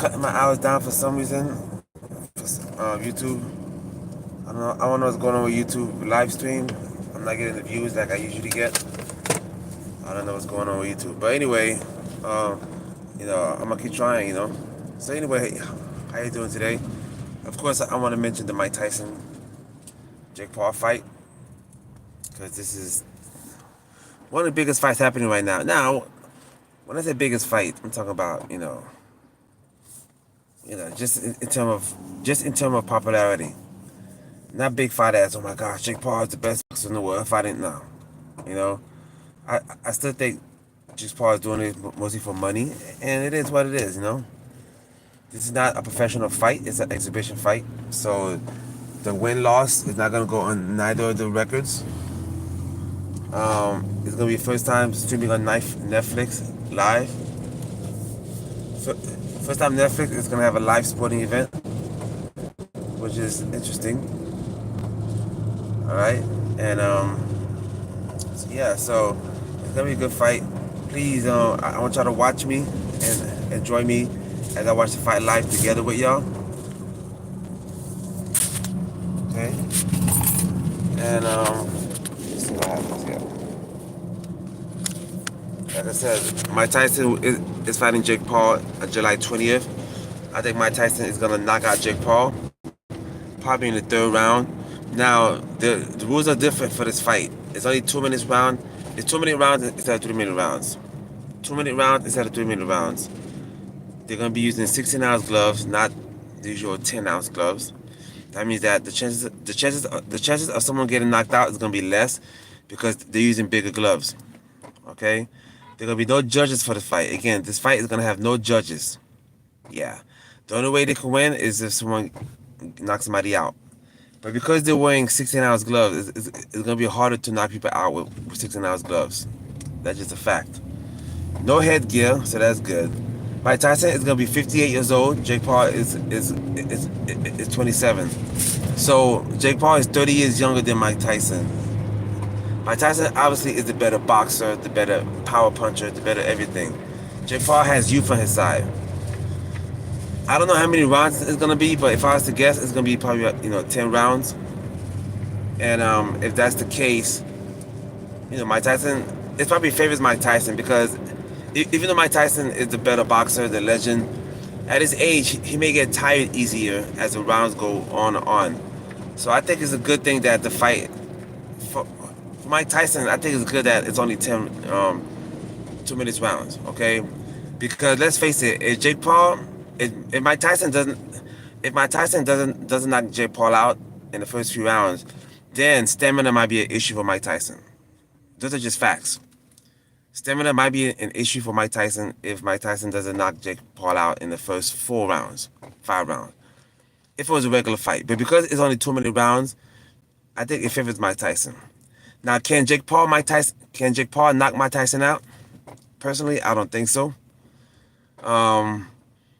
cutting my hours down for some reason. YouTube. I don't know what's going on with YouTube live stream. I'm not getting the views like I usually get. I don't know what's going on with YouTube. But anyway, I'm gonna keep trying. So anyway, how you doing today? Of course, I want to mention the Mike Tyson Jake Paul fight because this is one of the biggest fights happening right now. Now, when I say biggest fight, I'm talking about just in terms of popularity. Not big fight as, oh my gosh, Jake Paul is the best boxer in the world. Fighting now, you know. I still think Jake Paul is doing it mostly for money, and it is what it is. This is not a professional fight; it's an exhibition fight. So the win-loss is not gonna go on neither of the records. It's gonna be first time streaming on Netflix live. First time Netflix is gonna have a live sporting event, which is interesting. All right, and so it's gonna be a good fight. Please, I want y'all to watch me and enjoy me as I watch the fight live together with y'all. Okay, and let's see what happens here. Like I said, Mike Tyson is fighting Jake Paul on July 20th. I think Mike Tyson is gonna knock out Jake Paul, probably in the third round. Now, the rules are different for this fight. It's only 2 minutes round. It's 2 minute rounds instead of 3 minute rounds. 2 minute rounds instead of 3 minute rounds. They're gonna be using 16-ounce gloves, not the usual 10-ounce gloves. That means that the chances of someone getting knocked out is gonna be less because they're using bigger gloves. Okay? There gonna be no judges for the fight. Again, this fight is gonna have no judges. Yeah. The only way they can win is if someone knocks somebody out. But because they're wearing 16-ounce gloves, it's going to be harder to knock people out with 16-ounce gloves. That's just a fact. No headgear, so that's good. Mike Tyson is going to be 58 years old. Jake Paul is 27. So Jake Paul is 30 years younger than Mike Tyson. Mike Tyson obviously is the better boxer, the better power puncher, the better everything. Jake Paul has youth on his side. I don't know how many rounds it's gonna be, but if I was to guess, it's gonna be probably 10 rounds. And if that's the case, Mike Tyson, it probably favors Mike Tyson because even though Mike Tyson is the better boxer, the legend, at his age he may get tired easier as the rounds go on and on. So I think it's a good thing that the fight for Mike Tyson, I think it's good that it's only 10 2 minutes rounds. Okay, because let's face it, if Mike Tyson doesn't knock Jake Paul out in the first few rounds, then stamina might be an issue for Mike Tyson. Those are just facts. Stamina might be an issue for Mike Tyson if Mike Tyson doesn't knock Jake Paul out in the first 4 rounds, 5 rounds. If it was a regular fight. But because it's only 2 minute rounds, I think it favors Mike Tyson. Now, can Jake Paul knock Mike Tyson out? Personally, I don't think so.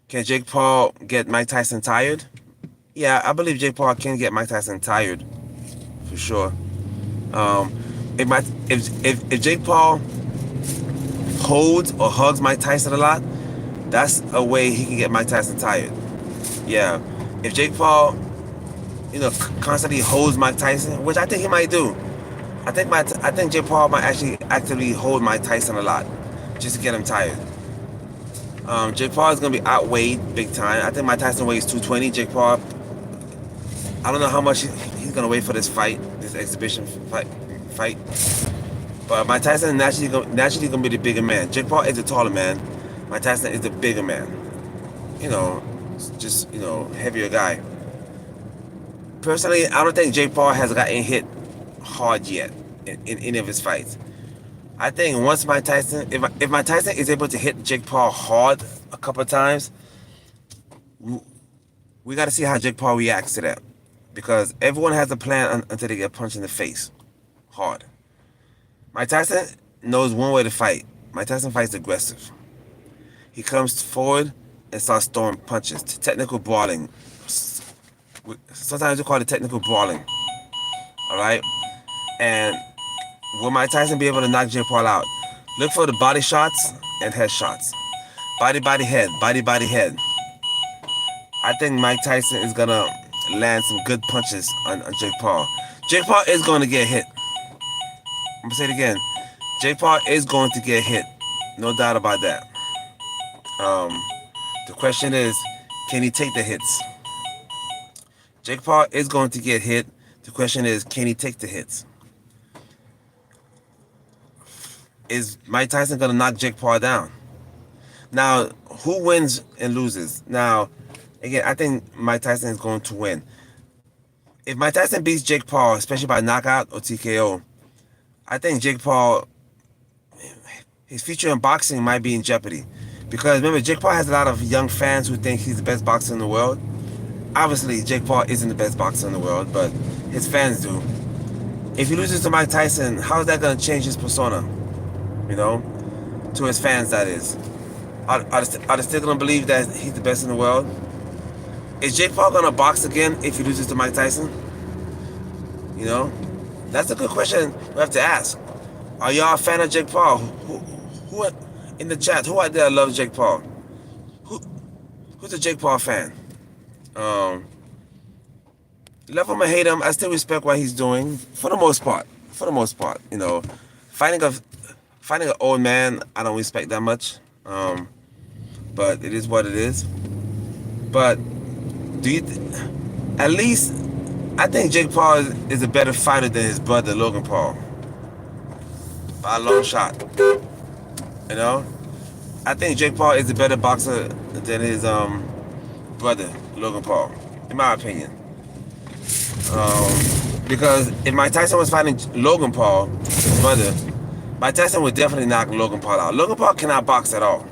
Can Jake Paul get Mike Tyson tired? Yeah, I believe Jake Paul can get Mike Tyson tired, for sure. If Jake Paul holds or hugs Mike Tyson a lot, that's a way he can get Mike Tyson tired. Yeah, if Jake Paul, constantly holds Mike Tyson, which I think he might do. I think Jake Paul might actually actively hold Mike Tyson a lot, just to get him tired. Jake Paul is going to be outweighed big time. I think Mike Tyson weighs 220. Jake Paul, I don't know how much he's going to weigh for this fight, this exhibition fight. But Mike Tyson is naturally going to be the bigger man. Jake Paul is the taller man. Mike Tyson is the bigger man. Heavier guy. Personally, I don't think Jake Paul has gotten hit hard yet in any of his fights. I think once Mike Tyson, if Mike Tyson is able to hit Jake Paul hard a couple of times, we got to see how Jake Paul reacts to that. Because everyone has a plan until they get punched in the face hard. Mike Tyson knows one way to fight. Mike Tyson fights aggressive. He comes forward and starts throwing punches. Technical brawling. Sometimes we call it technical brawling. Alright? And will Mike Tyson be able to knock Jake Paul out? Look for the body shots and head shots. Body, head. Body, head. I think Mike Tyson is gonna land some good punches on Jake Paul. Jake Paul is going to get hit. I'm gonna say it again. Jake Paul is going to get hit. No doubt about that. Um, the question is, can he take the hits? Jake Paul is going to get hit. The question is, can he take the hits? Is Mike Tyson gonna knock Jake Paul down? Now, who wins and loses? Now, again, I think Mike Tyson is going to win. If Mike Tyson beats Jake Paul, especially by knockout or TKO, I think Jake Paul, his future in boxing might be in jeopardy. Because remember, Jake Paul has a lot of young fans who think he's the best boxer in the world. Obviously, Jake Paul isn't the best boxer in the world, but his fans do. If he loses to Mike Tyson, how is that going to change his persona? You know? To his fans, that is. Are they still going to believe that he's the best in the world? Is Jake Paul going to box again if he loses to Mike Tyson? You know? That's a good question we have to ask. Are y'all a fan of Jake Paul? Who in the chat, who out there loves Jake Paul? Who's a Jake Paul fan? Love him or hate him, I still respect what he's doing for the most part. For the most part, you know, fighting an old man, I don't respect that much. But it is what it is. But do you? At least I think Jake Paul is a better fighter than his brother Logan Paul. By a long shot. You know, I think Jake Paul is a better boxer than his brother Logan Paul, in my opinion. Because if Mike Tyson was fighting Logan Paul, his brother, Mike Tyson would definitely knock Logan Paul out. Logan Paul cannot box at all.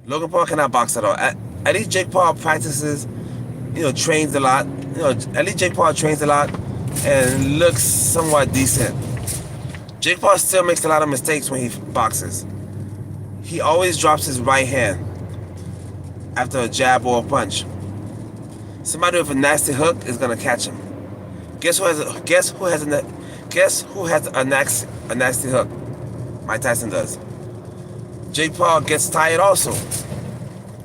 Logan Paul cannot box at all. At least Jake Paul practices, you know, trains a lot. You know, at least Jake Paul trains a lot and looks somewhat decent. Jake Paul still makes a lot of mistakes when he boxes. He always drops his right hand after a jab or a punch. Somebody with a nasty hook is gonna catch him. Guess who has a nasty hook? Mike Tyson does. Jake Paul gets tired also.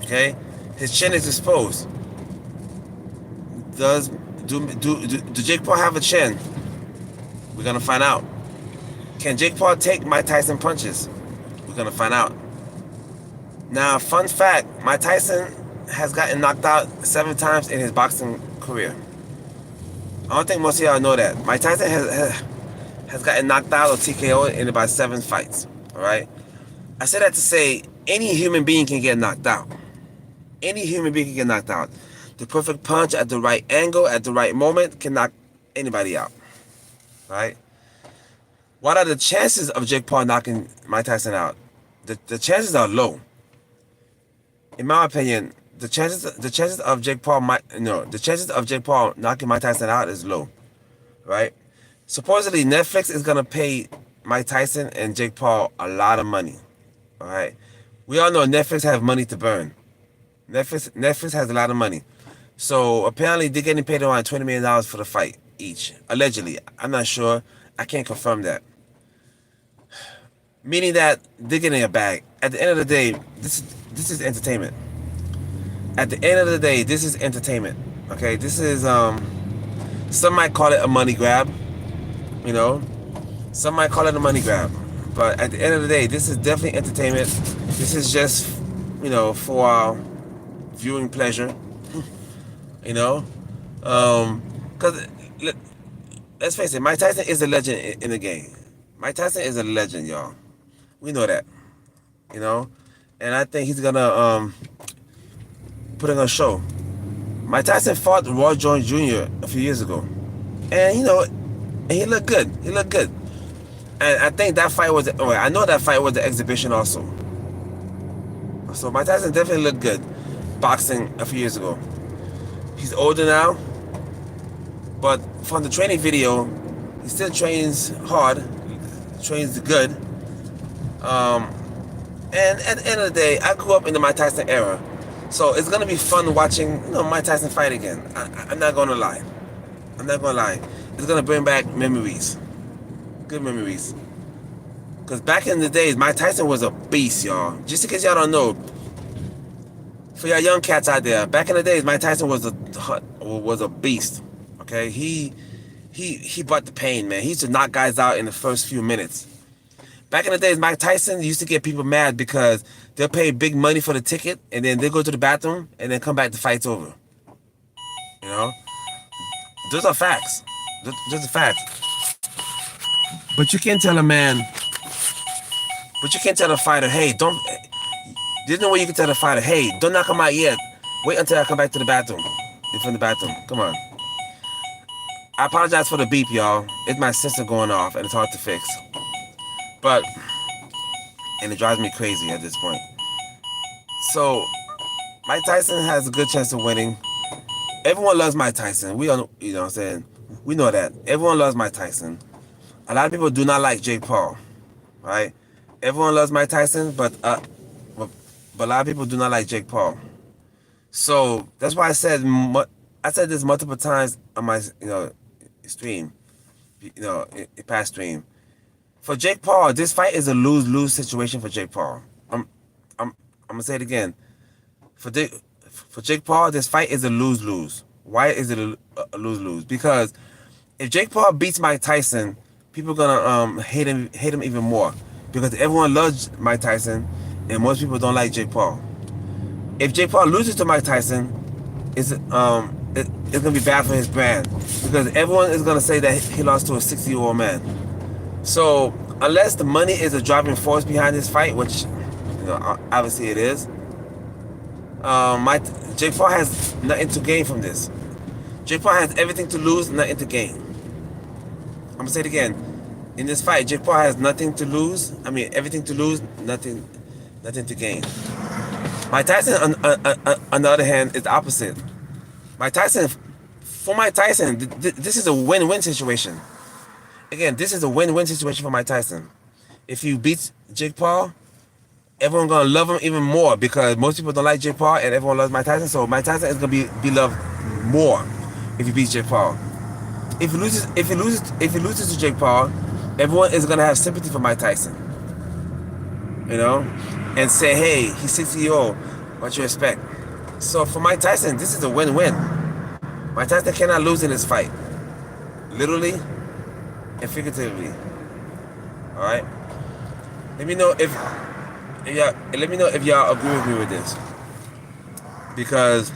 Okay, his chin is exposed. Do Jake Paul have a chin? We're gonna find out. Can Jake Paul take Mike Tyson punches? We're gonna find out. Now, fun fact: Mike Tyson has gotten knocked out 7 times in his boxing career. I don't think most of y'all know that. Mike Tyson has gotten knocked out or TKO in about 7 fights. All right. I say that to say any human being can get knocked out. Any human being can get knocked out. The perfect punch at the right angle, at the right moment, can knock anybody out. Right? What are the chances of Jake Paul knocking Mike Tyson out? The chances are low. In my opinion, the chances of Jake Paul knocking Mike Tyson out is low. Right? Supposedly Netflix is gonna pay Mike Tyson and Jake Paul a lot of money. All right, we all know Netflix has money to burn. Netflix has a lot of money, so apparently they're getting paid around $20 million for the fight each. Allegedly, I'm not sure. I can't confirm that. Meaning that they're getting a bag. At the end of the day, this is entertainment. At the end of the day, this is entertainment. Okay, this is some might call it a money grab. You know, some might call it a money grab. But at the end of the day, this is definitely entertainment. This is just, you know, for our viewing pleasure. You know? Because, let's face it, Mike Tyson is a legend in the game. Mike Tyson is a legend, y'all. We know that. You know? And I think he's going to put on a show. Mike Tyson fought Roy Jones Jr. a few years ago. And, you know, and he looked good. He looked good. And I think that fight was, I know that fight was the exhibition also. So Mike Tyson definitely looked good boxing a few years ago. He's older now, but from the training video, he still trains hard, trains good. And at the end of the day, I grew up in the Mike Tyson era. So it's going to be fun watching, you know, Mike Tyson fight again. I'm not going to lie. I'm not going to lie. It's going to bring back memories. Good memories. Because back in the days, Mike Tyson was a beast, y'all. Just in case y'all don't know, For y'all young cats out there, back in the days, Mike Tyson was a beast. Okay, he brought the pain, man. He used to knock guys out in the first few minutes. Back in the days, Mike Tyson used to get people mad because they'll pay big money for the ticket and then they go to the bathroom and then come back, the fight's over. You know, those are facts. Those are facts. But you can't tell a man. But you can't tell a fighter, hey, don't. There's no way you can tell a fighter, hey, don't knock him out yet. Wait until I come back to the bathroom. From the bathroom. Come on. I apologize for the beep, y'all. It's my system going off, and it's hard to fix. But, and it drives me crazy at this point. So, Mike Tyson has a good chance of winning. Everyone loves Mike Tyson. We all, you know what I'm saying? We know that. Everyone loves Mike Tyson. A lot of people do not like Jake Paul, right? Everyone loves Mike Tyson, but a lot of people do not like Jake Paul. So that's why I said this multiple times on my stream, past stream. For Jake Paul, this fight is a lose-lose situation for Jake Paul. I'm gonna say it again. For Jake Paul, this fight is a lose-lose. Why is it a lose-lose? Because if Jake Paul beats Mike Tyson, people are gonna hate him even more. Because everyone loves Mike Tyson, and most people don't like Jake Paul. If Jake Paul loses to Mike Tyson, it's gonna be bad for his brand, because everyone is gonna say that he lost to a 60-year-old man. So unless the money is a driving force behind this fight, which obviously it is, Jake Paul has nothing to gain from this. Jake Paul has everything to lose, nothing to gain. I'm gonna say it again. In this fight, Jake Paul has nothing to lose. I mean, everything to lose, nothing to gain. Mike Tyson, on the other hand, is the opposite. For Mike Tyson, this is a win-win situation. Again, this is a win-win situation for Mike Tyson. If he beats Jake Paul, everyone's gonna love him even more, because most people don't like Jake Paul and everyone loves Mike Tyson. So Mike Tyson is gonna be loved more if he beats Jake Paul. If he loses to Jake Paul, everyone is gonna have sympathy for Mike Tyson, and say, hey, he's 60-year-old. What you expect? So for Mike Tyson, this is a win-win. Mike Tyson cannot lose in this fight, literally and figuratively. All right. Let me know if y'all agree with me with this, because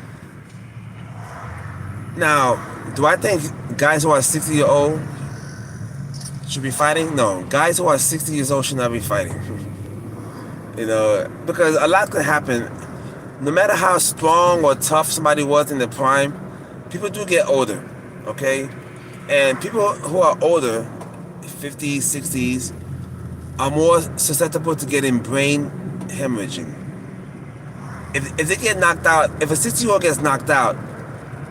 now, do I think guys who are 60-year-old should be fighting? No, guys who are 60 years old should not be fighting. Because a lot could happen. No matter how strong or tough somebody was in their prime, people do get older, okay? And people who are older, 50s, 60s, are more susceptible to getting brain hemorrhaging. If they get knocked out, if a 60-year-old gets knocked out,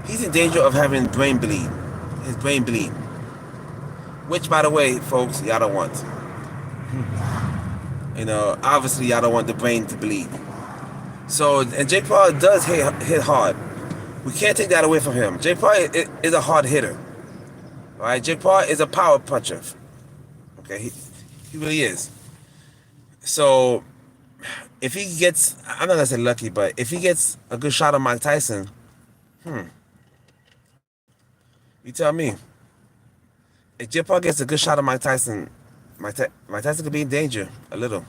he's in danger of having brain bleed, his brain bleed. Which, by the way, folks, y'all don't want. Obviously y'all don't want the brain to bleed. So, and Jake Paul does hit hard. We can't take that away from him. Jake Paul is a hard hitter. All right, Jake Paul is a power puncher. Okay, he really is. So, if he gets, I'm not gonna say lucky, but if he gets a good shot on Mike Tyson, you tell me. If Jake Paul gets a good shot on Mike Tyson, Mike Tyson could be in danger a little.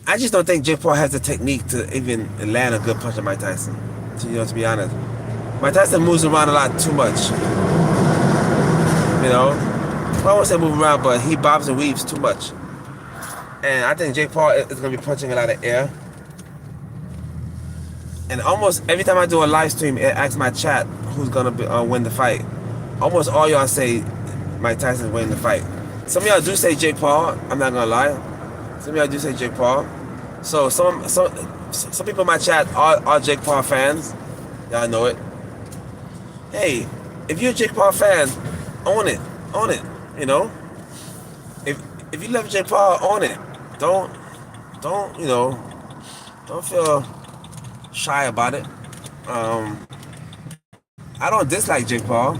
I just don't think Jake Paul has the technique to even land a good punch on Mike Tyson. To be honest, Mike Tyson moves around a lot too much. I won't say move around, but he bobs and weaves too much. And I think Jake Paul is going to be punching a lot of air. And almost every time I do a live stream, it asks my chat who's going to win the fight. Almost all y'all say Mike Tyson winning the fight. Some of y'all do say Jake Paul. I'm not gonna lie. Some of y'all do say Jake Paul. So some people in my chat are Jake Paul fans. Y'all know it. Hey, if you're a Jake Paul fan, own it. Own it. If you love Jake Paul, own it. Don't feel shy about it. I don't dislike Jake Paul.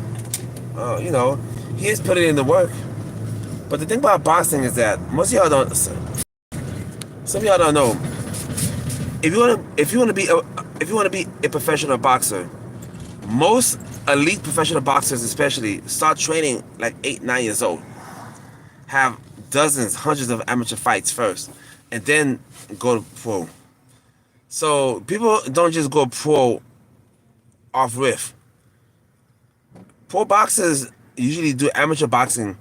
He has put it in the work. But the thing about boxing is that some of y'all don't know. if you want to be a professional boxer, most elite professional boxers especially start training like 8, 9 years old, have dozens, hundreds of amateur fights first, and then go to pro. So people don't just go pro off riff. Pro boxers usually do amateur boxing,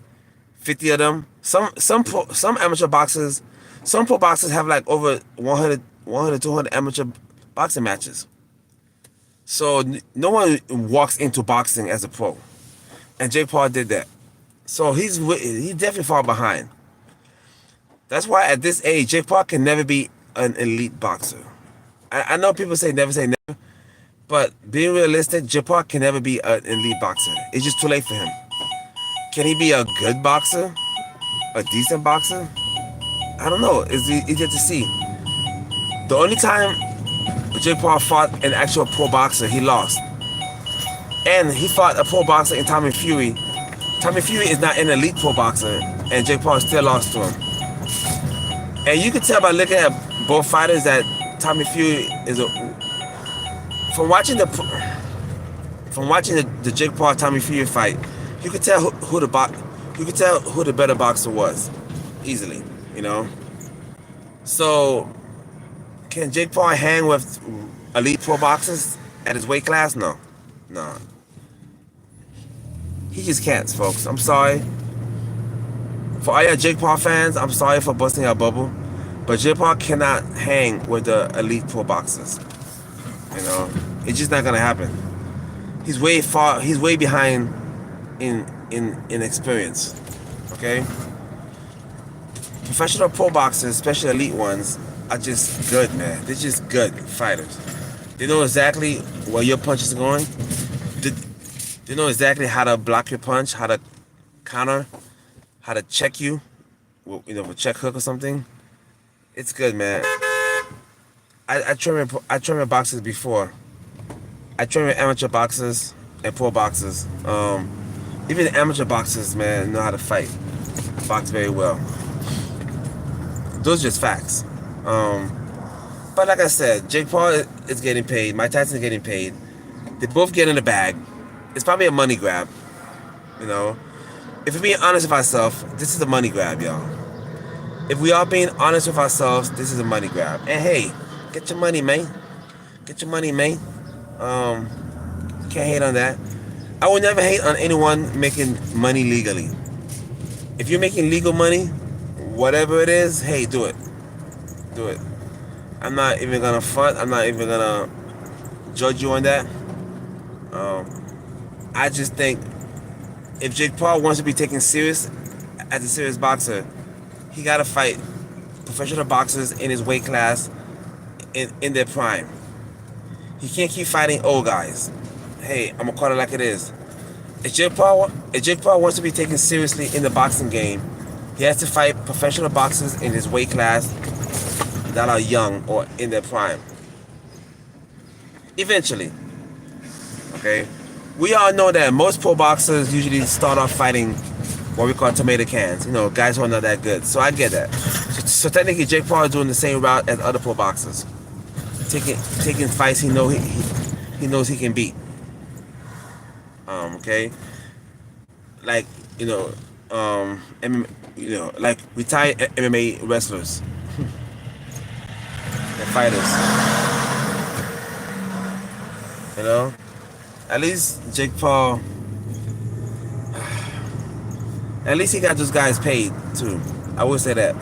50 of them. Some amateur boxers, some pro boxers have like over 100, 200 amateur boxing matches. So no one walks into boxing as a pro, and Jake Paul did that. So he definitely far behind. That's why at this age, Jake Paul can never be an elite boxer. I know people say never, but being realistic, Jake Paul can never be an elite boxer. It's just too late for him. Can he be a good boxer? A decent boxer? I don't know. It's easier to see. The only time Jake Paul fought an actual pro boxer, he lost. And he fought a pro boxer in Tommy Fury. Tommy Fury is not an elite pro boxer, and Jake Paul still lost to him. And you can tell by looking at both fighters that Tommy Fury is a. From watching the Jake Paul Tommy Fury fight, you could tell who the better boxer was, easily. You know. So, can Jake Paul hang with elite pro boxers at his weight class? No. He just can't, folks. I'm sorry. For all your Jake Paul fans, I'm sorry for busting your bubble. But Jake Paul cannot hang with the elite pro boxers. You know? It's just not gonna happen. He's way behind in experience. Okay? Professional pro boxers, especially elite ones, are just good, man. They're just good fighters. They know exactly where your punches are going. They know exactly how to block your punch, how to counter, how to check you, with a check hook or something. It's good, man. I train with boxers before. I train with amateur boxers and pro boxers. Even the amateur boxers, man, know how to box very well. Those are just facts. But like I said, Jake Paul is getting paid. Mike Tyson is getting paid. They both get in the bag. It's probably a money grab, you know. If we're being honest with ourselves, this is a money grab, y'all. If we are being honest with ourselves, this is a money grab. And hey, get your money, man. Get your money, man. Can't hate on that. I will never hate on anyone making money legally. If you're making legal money, whatever it is, hey, do it. Do it. I'm not even gonna front. I'm not even gonna judge you on that. I just think if Jake Paul wants to be taken serious as a serious boxer, he gotta fight professional boxers in his weight class in their prime. He can't keep fighting old guys. Hey, I'm gonna call it like it is. If Jake Paul wants to be taken seriously in the boxing game, he has to fight professional boxers in his weight class that are young or in their prime. Eventually. Okay? We all know that most pro boxers usually start off fighting what we call tomato cans. You know, guys who are not that good. So I get that. So technically, Jake Paul is doing the same route as other pro boxers. Taking fights he knows he can beat. Okay? Like, like retired MMA wrestlers. They're fighters. You know? At least Jake Paul, at least he got those guys paid too. I will say that.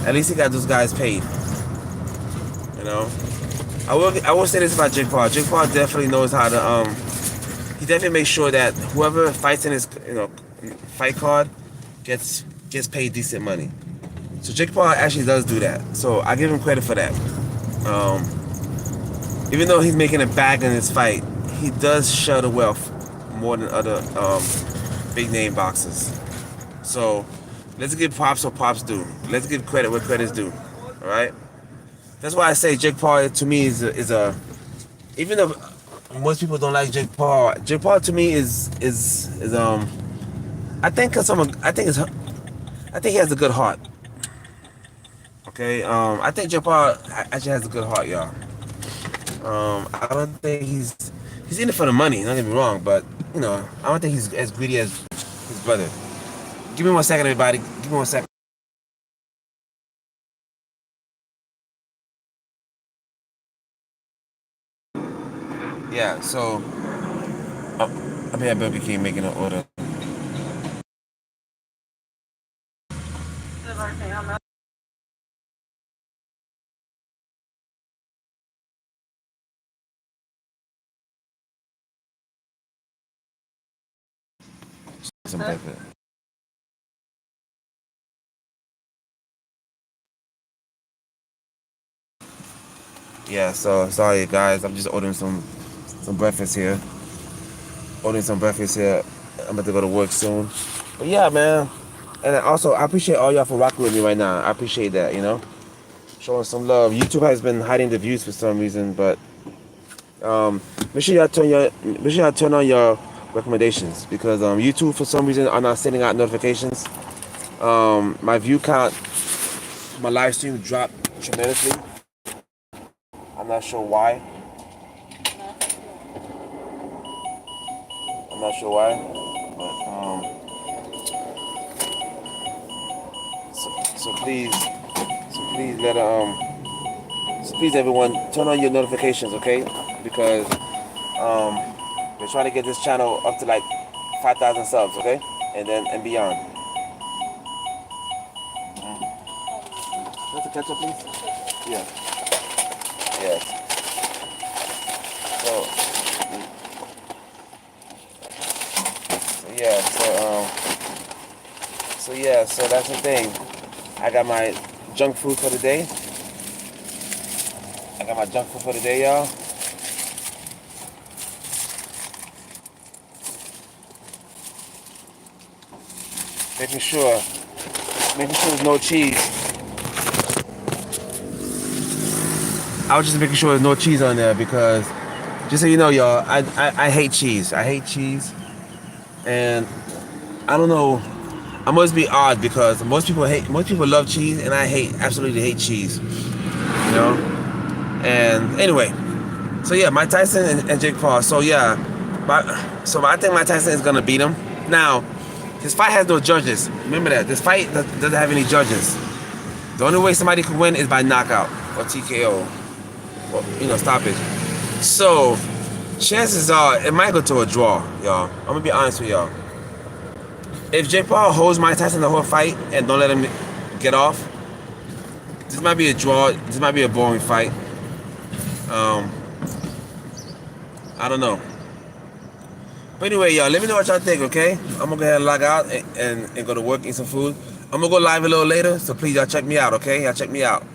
At least he got those guys paid. You know? I will say this about Jake Paul. Jake Paul definitely knows how to he definitely makes sure that whoever fights in his fight card gets paid decent money. So Jake Paul actually does do that. So I give him credit for that. Even though he's making a bag in his fight, he does share the wealth more than other big name boxers. So let's give props what props do. Let's give credit where credit's due. All right. That's why I say Jake Paul to me is a even though most people don't like Jake Paul to me is I think he has a good heart. Okay, I think Jake Paul actually has a good heart, y'all. I don't think he's in it for the money. Don't get me wrong, but you know, I don't think he's as greedy as his brother. Give me 1 second, everybody. Give me 1 second. Yeah, so I'm here at Burger King making an order. Some breakfast. Yeah, so sorry guys, I'm just ordering some breakfast here. Ordering some breakfast here. I'm about to go to work soon. But yeah, man. And also, I appreciate all y'all for rocking with me right now. I appreciate that, you know, showing some love. YouTube has been hiding the views for some reason, but make sure y'all turn on your recommendations because YouTube for some reason are not sending out notifications. My view count, my live stream dropped tremendously. I'm not sure why. I'm not sure why, but so please let so please everyone turn on your notifications, okay? Because we're trying to get this channel up to like 5,000 subs, okay? And beyond. Want to catch up, please? Yeah. Yes. So, yeah. So that's the thing. I got my junk food for the day. I got my junk food for the day, y'all. Making sure there's no cheese. I was just making sure there's no cheese on there because, just so you know, y'all, I hate cheese. I hate cheese, and I don't know. I must be odd because most people love cheese, and I absolutely hate cheese. You know. And anyway, so yeah, Mike Tyson and Jake Paul. So yeah, so I think Mike Tyson is gonna beat him. Now, this fight has no judges. Remember that. This fight doesn't have any judges. The only way somebody could win is by knockout or TKO or, you know, stoppage. So chances are it might go to a draw, y'all. I'm gonna be honest with y'all. If Jake Paul holds Mike Tyson the whole fight and don't let him get off, this might be a draw. This might be a boring fight. I don't know. But anyway, y'all, let me know what y'all think, okay? I'm gonna go ahead and log out and go to work, eat some food. I'm gonna go live a little later, so please y'all check me out, okay? Y'all check me out.